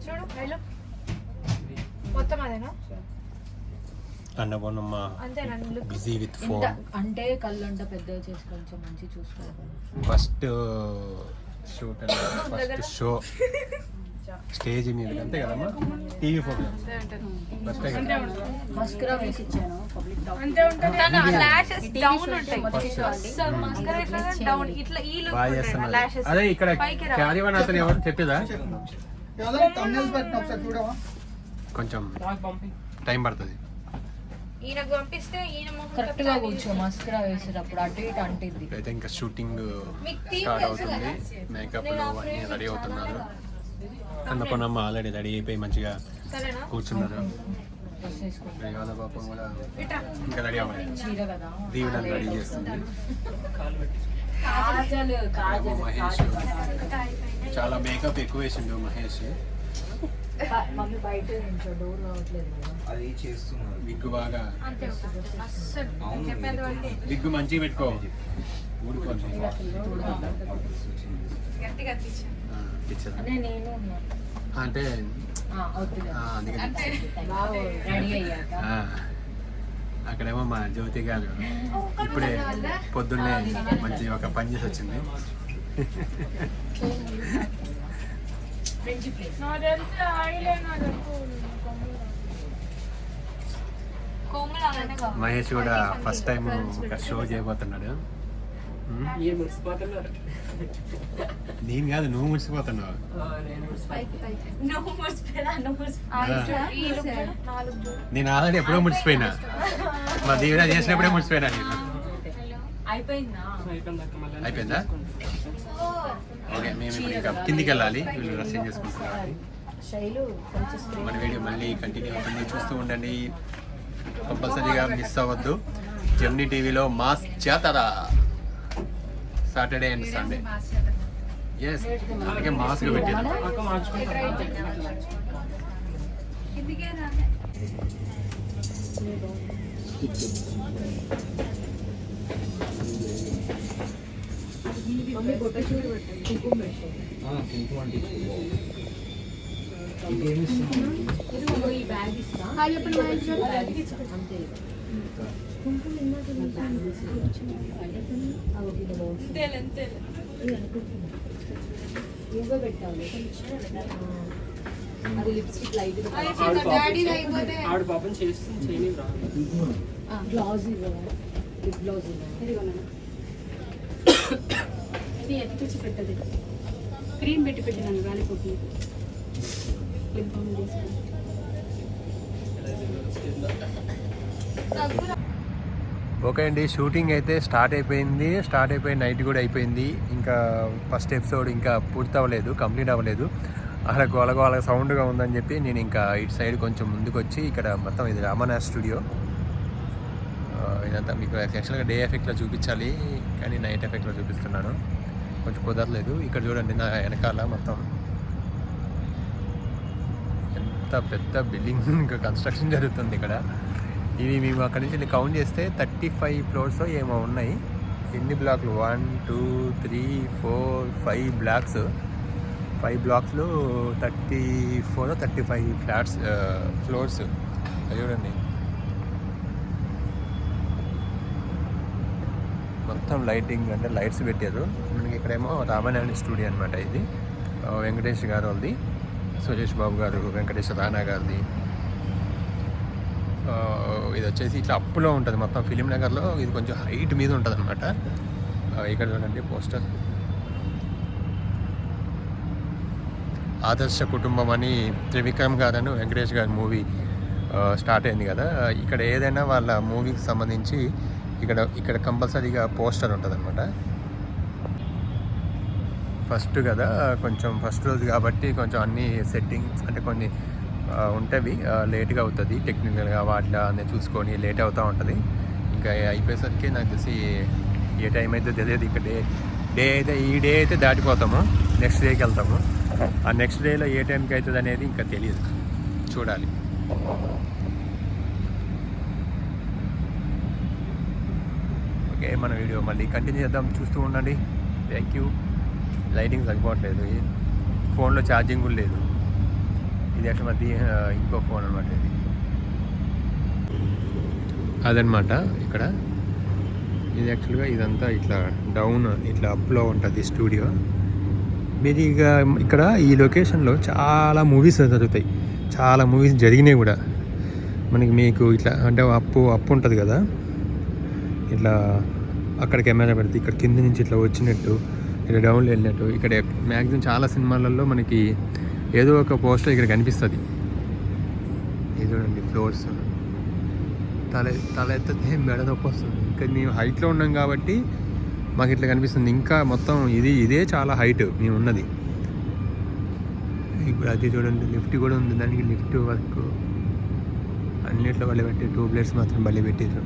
చూడు మొత్తం అదేనా అన్నపూర్ణమ్మ బిజీ విత్ ఫోన్ అంటే కళ్ళంట పెద్దగా చేసి కొంచెం మంచి చూసుకోవాలి. First shoot first show stage మీద అంతే కదమ్మా. టీవీ ప్రోగ్రామ్ మస్కరా వేసి ఇచ్చాను. అదే ఇక్కడ క్యారీవన్ అతను ఎవరు చెప్పేదా కొంచెం టైం పడుతుంది. కరెక్ట్ గా కూర్చో. మస్కరా వేసేటప్పుడు అటు ఇటు అంటింది. అయితే ఇంకా షూటింగ్ స్టార్ట్ అవుతుంది. మేకప్ లో అన్ని రెడీ అవుతున్నారు. అన్నపూర్ణమ్మ ఆల్రెడీ రెడీ అయిపోయి మంచిగా కూర్చున్నారు. పాపం కూడా ఇంకా రెడీ అవ్వాలి. దీవెనలు రెడీ చేస్తుంది. మహేష్ చాలా మేకప్ ఎక్కువ వేసిండు మహేష్. అది చేస్తున్నారు. విగ్గు బాగా విగ్గు మంచిగా పెట్టుకో. అంటే అక్కడేమో మా జ్యోతి గారు ఇప్పుడే పొద్దున్నే మంచి ఒక పని చేసి వచ్చింది. మహేష్ కూడా ఫస్ట్ టైం ఒక షో చేయబోతున్నాడు. నేను కాదు, నువ్వు ముడిసిపోతున్నావు. నేను ఆల్రెడీ ఎప్పుడో ముడిసిపోయినా. మా దీవెన చేసినప్పుడే ముడిసిపోయినా. నేను అయిపోయిందా? ఓకే, మేము ఇప్పుడు ఇంకా కిందికి వెళ్ళాలి. వీళ్ళు డ్రెస్సింగ్ చేసుకుంటున్నారు. మన వీడియో మళ్ళీ కంటిన్యూ అవుతుంది, చూస్తూ ఉండండి. కంపల్సరీగా మిస్ అవ్వద్దు. జెమినీ టీవీలో మాస్ జాతర సాటర్డే అండ్ సండే. ఎస్, అలాగే మాస్క్ పెట్టారు. అది lipstick light blouse lip blouse ఇది ఎత్తుకొచ్చి పెట్టదు. క్రీమ్ పెట్టి పెట్టినాను గాలిపోతుంది. లిప్ బామ్ చేసుకుని ఓకే అండి, షూటింగ్ అయితే స్టార్ట్ అయిపోయి నైట్ కూడా అయిపోయింది. ఇంకా ఫస్ట్ ఎపిసోడ్ ఇంకా పూర్తి అవ్వలేదు, కంప్లీట్ అవ్వలేదు. అలా గోలగోల సౌండ్గా ఉందని చెప్పి నేను ఇంకా ఇటు సైడ్ కొంచెం ముందుకు వచ్చి ఇక్కడ మొత్తం ఇది రామనా స్టూడియో. ఇదంతా మీకు యాక్చువల్గా డే ఎఫెక్ట్లో చూపించాలి, కానీ నైట్ ఎఫెక్ట్లో చూపిస్తున్నాను. కొంచెం కుదరలేదు. ఇక్కడ చూడండి, నా వెనకాల మొత్తం ఎంత పెద్ద బిల్డింగ్ ఇంకా కన్స్ట్రక్షన్ జరుగుతుంది ఇక్కడ. ఇవి మేము అక్కడి నుంచి కౌంట్ చేస్తే 35 ఫ్లోర్స్ ఏమో ఉన్నాయి. ఎన్ని బ్లాక్లు? 1 2 3 4 5 బ్లాక్స్. 5 బ్లాక్స్లో 34 35 flats floors. చూడండి, మొత్తం లైటింగ్ అంటే లైట్స్ పెట్టారు. మనకి ఇక్కడేమో రామానాయుడు స్టూడియో అనమాట. ఇది వెంకటేష్ గారు వాళ్ళది, సురేష్ బాబు గారు, వెంకటేష్ రానా గారిది. ఇది వచ్చేసి ఇట్లా అప్పులో ఉంటుంది మొత్తం. ఫిలిం నగర్లో ఇది కొంచెం హైట్ మీద ఉంటుంది అనమాట. ఇక్కడ చూడండి పోస్టర్, ఆదర్శ కుటుంబం అని త్రివిక్రమ్ గారు వెంకటేష్ గారి మూవీ స్టార్ట్ అయింది కదా. ఇక్కడ ఏదైనా వాళ్ళ మూవీకి సంబంధించి ఇక్కడ కంపల్సరీగా పోస్టర్ ఉంటుంది అనమాట. ఫస్ట్ కదా, కొంచెం ఫస్ట్ రోజు కాబట్టి కొంచెం అన్ని సెట్టింగ్స్ అంటే కొన్ని ఉంటవి, లేట్గా అవుతుంది. టెక్నికల్గా వాటిలో అన్నీ చూసుకొని లేట్ అవుతూ ఉంటుంది. ఇంకా అయిపోయేసరికి నాకు తెలిసి ఏ టైం అయితే తెలియదు. ఇక్కడ డే అయితే ఈ డే అయితే దాటిపోతాము, నెక్స్ట్ డేకి వెళ్తాము. ఆ నెక్స్ట్ డేలో ఏ టైంకి అవుతుంది అనేది ఇంకా తెలియదు, చూడాలి. ఓకే, మన వీడియో మళ్ళీ కంటిన్యూ చేద్దాం, చూస్తూ ఉండండి. Thank you. లైటింగ్ సరిపోవట్లేదు, ఫోన్లో ఛార్జింగ్ కూడా లేదు. ఇది యాక్చువల్ మధ్య ఇంకో ఫోన్ అనమాట ఇది. అదనమాట ఇక్కడ. ఇది యాక్చువల్గా ఇదంతా ఇట్లా డౌన్ ఇట్లా అప్లో ఉంటుంది స్టూడియో. మీరు ఇక ఇక్కడ ఈ లొకేషన్లో చాలా మూవీస్ జరుగుతాయి, చాలా మూవీస్ జరిగినాయి కూడా. మీకు ఇట్లా అంటే అప్పు ఉంటుంది కదా, ఇట్లా అక్కడ కెమెరా పెడితే ఇక్కడ కింద నుంచి ఇట్లా వచ్చినట్టు, ఇక్కడ డౌన్లో వెళ్ళినట్టు. ఇక్కడ మ్యాక్సిమం చాలా సినిమాలలో మనకి ఏదో ఒక పోస్టర్ ఇక్కడ కనిపిస్తుంది. ఇది చూడండి, ఫ్లోర్స్ తల ఎత్తితే మెడ నొప్పి వస్తుంది. ఇక్కడ మేము హైట్లో ఉన్నాం కాబట్టి మాకు ఇట్లా కనిపిస్తుంది. ఇంకా మొత్తం ఇదే చాలా హైట్ మేము ఉన్నది. ఇప్పుడు అది చూడండి, లిఫ్ట్ కూడా ఉంది, దానికి లిఫ్ట్ వర్క్ అన్నిట్లో బలి పెట్టి, ట్యూబ్లైట్స్ మాత్రం బలి పెట్టారు.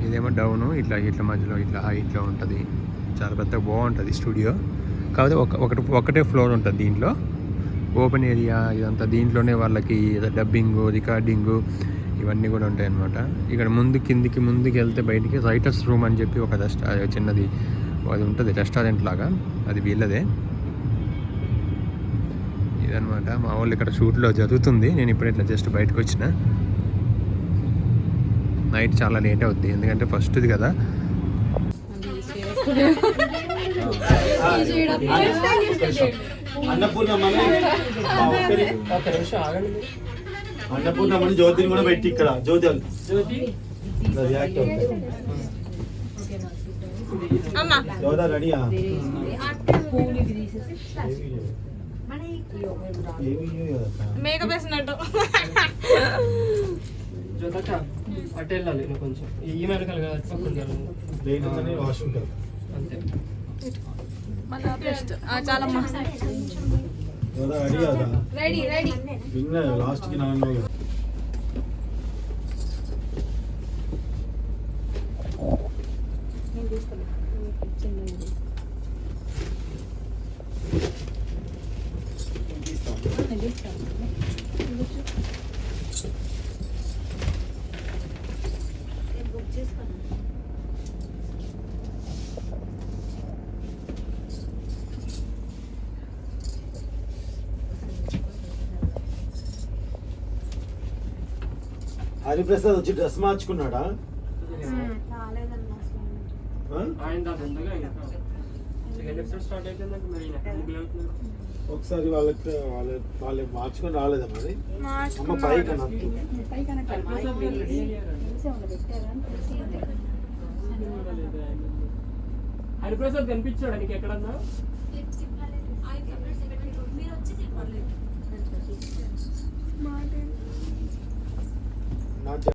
ఇదేమో డౌను, ఇట్లా మధ్యలో ఇట్లా హైట్లో ఉంటుంది. చాలా పెద్దగా బాగుంటుంది స్టూడియో. కాకపోతే ఒకటే ఫ్లోర్ ఉంటుంది దీంట్లో, ఓపెన్ ఏరియా ఇదంతా. దీంట్లోనే వాళ్ళకి డబ్బింగు, రికార్డింగు ఇవన్నీ కూడా ఉంటాయి అన్నమాట. ఇక్కడ ముందుకి వెళ్తే బయటికి రైటర్స్ రూమ్ అని చెప్పి ఒక చిన్నది అది ఉంటుంది, రెస్టారెంట్ లాగా. అది వీళ్ళదే ఇదనమాట. మా వాళ్ళు ఇక్కడ షూట్లో జరుగుతుంది. నేను ఇప్పుడు ఇట్లా జస్ట్ బయటకు వచ్చిన. నైట్ చాలా లేట్ అవుద్ది, ఎందుకంటే ఫస్ట్ది కదా. అన్నపూర్ణమని జ్యోతిని కూడా పెట్టి ఇక్కడ జ్యోతి రెడీయా మేకప్ వేసినట్టు అటు వెళ్ళాలి కొంచెం ఈ మెరకలు వాష్రూమ్ అంతే. చాలా రెడీ రెడీ లాస్ట్ కి నాన్న హరిప్రసాద్ వచ్చి డ్రెస్ మార్చుకున్నాడా? ఒకసారి వాళ్ళు మార్చుకొని రాలేదా మరి? అమ్మ పైకి హరిప్రసాద్ కనిపించాడా నీకు ఎక్కడన్నా?